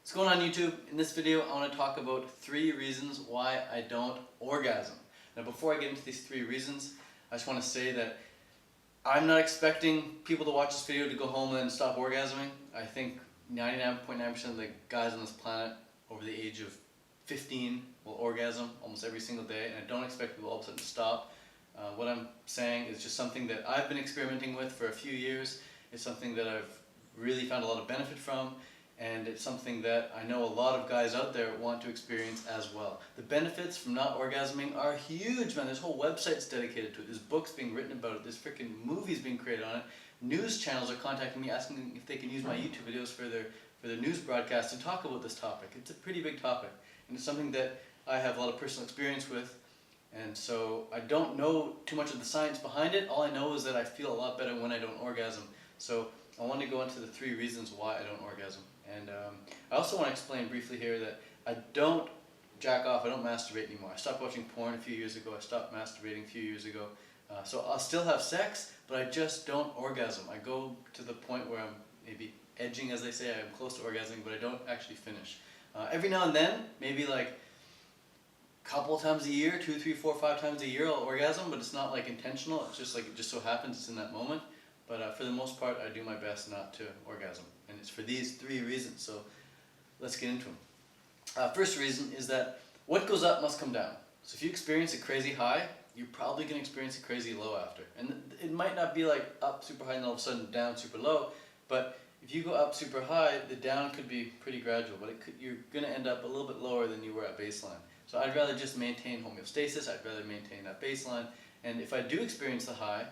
What's going on YouTube? In this video I want to talk about 3 reasons why I don't orgasm. Now before I get into these 3 reasons, I just want to say that I'm not expecting people to watch this video to go home and stop orgasming. I think 99.9% of the guys on this planet over the age of 15 will orgasm almost every single day, and I don't expect people all of a sudden to stop. What I'm saying is just something that I've been experimenting with for a few years. It's something that I've really found a lot of benefit from, and it's something that I know a lot of guys out there want to experience as well. The benefits from not orgasming are huge, man. There's whole websites dedicated to it. There's books being written about it. There's freaking movies being created on it. News channels are contacting me asking if they can use my YouTube videos for their news broadcasts to talk about this topic. It's a pretty big topic, and it's something that I have a lot of personal experience with. And so I don't know too much of the science behind it. All I know is that I feel a lot better when I don't orgasm. So I want to go into the 3 reasons why I don't orgasm. And I also want to explain briefly here that I don't jack off, I don't masturbate anymore. I stopped watching porn a few years ago, I stopped masturbating a few years ago. So I'll still have sex, but I just don't orgasm. I go to the point where I'm maybe edging, as they say, I'm close to orgasming, but I don't actually finish. Every now and then, maybe like a couple times a year, 2, 3, 4, 5 times a year I'll orgasm, but it's not like intentional, it's just like it just so happens it's in that moment. But for the most part, I do my best not to orgasm. And it's for these 3 reasons, so let's get into them. First reason is that what goes up must come down. So if you experience a crazy high, you're probably going to experience a crazy low after. And it might not be like up super high and all of a sudden down super low, but if you go up super high, the down could be pretty gradual, but you're going to end up a little bit lower than you were at baseline. So I'd rather just maintain homeostasis, I'd rather maintain that baseline, and if I do experience the high,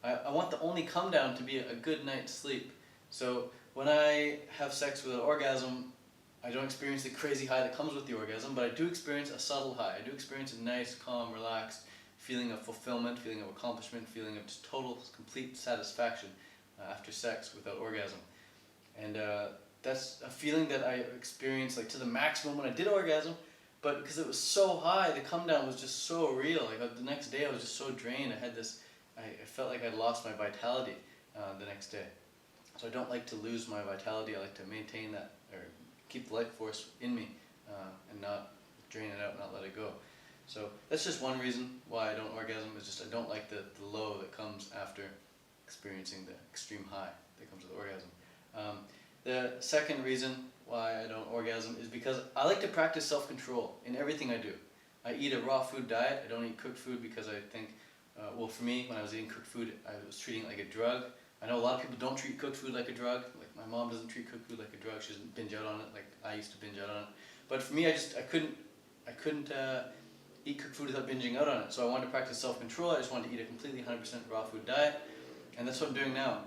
I want the only come down to be a good night's sleep. So when I have sex with an orgasm, I don't experience the crazy high that comes with the orgasm, but I do experience a subtle high. I do experience a nice, calm, relaxed feeling of fulfillment, feeling of accomplishment, feeling of just total, complete satisfaction after sex without orgasm. And that's a feeling that I experienced like to the maximum when I did orgasm, but because it was so high, the come down was just so real. Like the next day I was just so drained. I felt like I'd lost my vitality the next day. So I don't like to lose my vitality. I like to maintain that, or keep the life force in me, and not drain it out and not let it go. So that's just one reason why I don't orgasm, is just I don't like the low that comes after experiencing the extreme high that comes with orgasm. The second reason why I don't orgasm is because I like to practice self-control in everything I do. I eat a raw food diet. I don't eat cooked food because I think, well, for me, when I was eating cooked food, I was treating it like a drug. I know a lot of people don't treat cooked food like a drug. Like my mom doesn't treat cooked food like a drug. She doesn't binge out on it like I used to binge out on it. But for me, I couldn't eat cooked food without binging out on it. So I wanted to practice self-control. I just wanted to eat a completely 100% raw food diet, and that's what I'm doing now.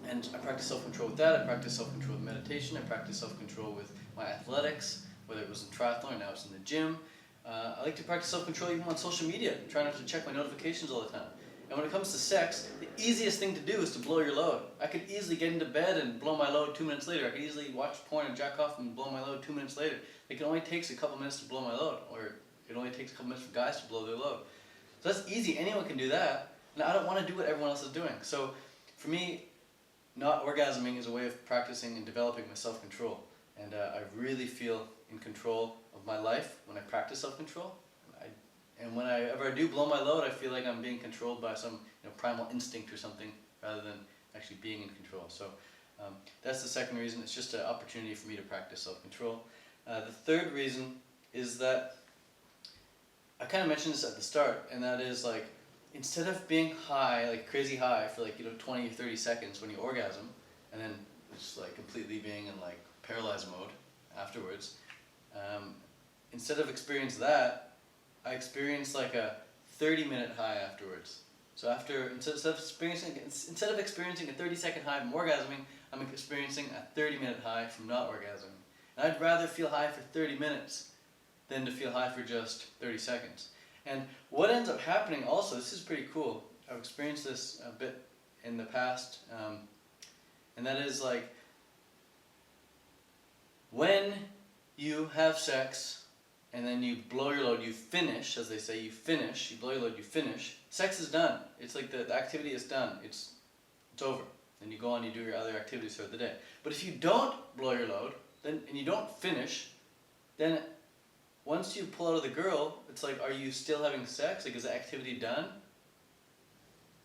And I practice self-control with that. I practice self-control with meditation. I practice self-control with my athletics, whether it was in triathlon or now it's in the gym. I like to practice self-control even on social media. I try not to check my notifications all the time. And when it comes to sex, the easiest thing to do is to blow your load. I could easily get into bed and blow my load 2 minutes later. I could easily watch porn and jack off and blow my load 2 minutes later. It only takes a couple minutes to blow my load, or it only takes a couple minutes for guys to blow their load. So that's easy. Anyone can do that. And I don't want to do what everyone else is doing. So for me, not orgasming is a way of practicing and developing my self-control. And I really feel in control of my life when I practice self-control. And whenever I do blow my load, I feel like I'm being controlled by some primal instinct or something, rather than actually being in control. So that's the second reason. It's just an opportunity for me to practice self-control. The third reason is that I kind of mentioned this at the start, and that is like, instead of being high, like crazy high for like 20 or 30 seconds when you orgasm, and then just like completely being in like paralyzed mode afterwards, instead of experiencing that, I experienced like a 30-minute high afterwards. So instead of experiencing a 30-second high from orgasming, I'm experiencing a 30-minute high from not orgasming. And I'd rather feel high for 30 minutes than to feel high for just 30 seconds. And what ends up happening also, this is pretty cool, I've experienced this a bit in the past, and that is like, when you have sex and then you blow your load, you finish, as they say, you blow your load, you finish, sex is done. It's like the activity is done, it's over. Then you go on, you do your other activities throughout the day. But if you don't blow your load, and you don't finish, then once you pull out of the girl, it's like, are you still having sex? Like, is the activity done?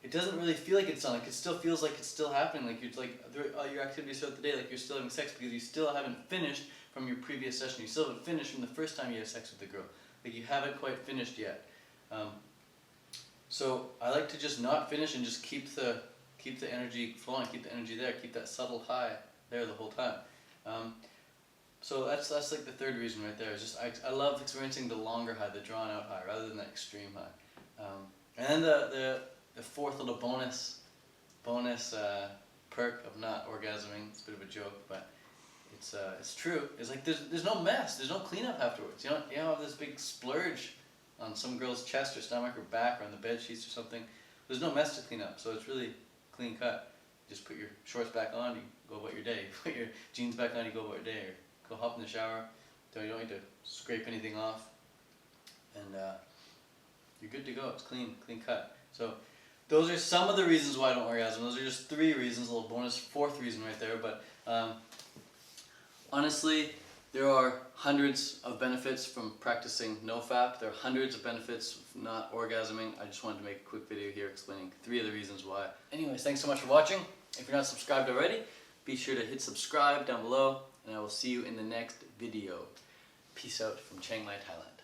It doesn't really feel like it's done. Like, it still feels like it's still happening. Like, you're like your activities throughout the day, like you're still having sex because you still haven't finished from your previous session. You still haven't finished from the first time you had sex with the girl. Like, you haven't quite finished yet. So I like to just not finish and just keep the energy flowing, keep the energy there, keep that subtle high there the whole time. So that's like the third reason right there. Is just I love experiencing the longer high, the drawn out high, rather than the extreme high. And then the fourth little bonus perk of not orgasming. It's a bit of a joke, but it's true. It's like there's no mess, there's no cleanup afterwards. You don't have this big splurge on some girl's chest or stomach or back or on the bed sheets or something. There's no mess to clean up, so it's really clean cut. You just put your shorts back on, you go about your day. Put your jeans back on, you go about your day, or go hop in the shower. You don't need to scrape anything off, and you're good to go. It's clean cut. So those are some of the reasons why I don't orgasm. Those are just 3 reasons, a little bonus fourth reason right there. But honestly, there are hundreds of benefits from practicing nofap. There are hundreds of benefits from not orgasming. I just wanted to make a quick video here explaining 3 of the reasons why. Anyways, thanks so much for watching. If you're not subscribed already, be sure to hit subscribe down below, and I will see you in the next video. Peace out from Chiang Mai, Thailand.